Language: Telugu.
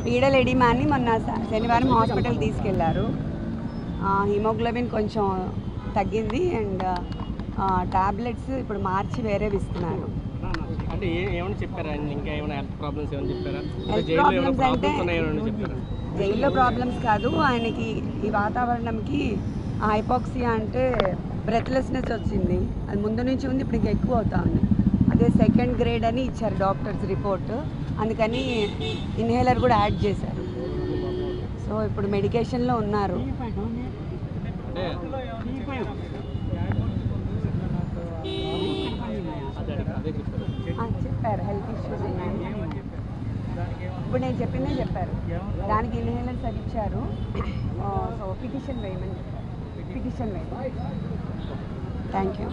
పీడల్ ఎడిమా అని మొన్న శనివారం హాస్పిటల్ తీసుకెళ్లారు. హిమోగ్లోబిన్ కొంచెం తగ్గింది అండ్ టాబ్లెట్స్ ఇప్పుడు మార్చి వేరేవి ఇస్తున్నారు. అంటే ఏమైనా చెప్పారా? ఇంకా ఏమైనా హెల్త్ ప్రాబ్లమ్స్ ఏమైనా చెప్పారా? హెల్త్ ప్రాబ్లమ్స్ అంటే జైల్లో ప్రాబ్లమ్స్ కాదు, ఆయనకి ఈ వాతావరణంకి హైపాక్సియా అంటే బ్రెత్లెస్నెస్ వచ్చింది. అది ముందు నుంచి ఉంది, ఇప్పుడు ఇంకా ఎక్కువ అవుతా ఉంది. అదే సెకండ్ గ్రేడ్ అని ఇచ్చారు డాక్టర్స్ రిపోర్ట్. అందుకని ఇన్హేలర్ కూడా యాడ్ చేశారు. సో ఇప్పుడు మెడికేషన్లో ఉన్నారు. చెప్పారు హెల్త్ ఇష్యూస్ ఉన్నాయి. ఇప్పుడు నేను చెప్పిందే చెప్పారు. దానికి ఇన్హేలర్స్ అది ఇచ్చారు. సో పిటిషన్ వేయమని థ్యాంక్ యూ.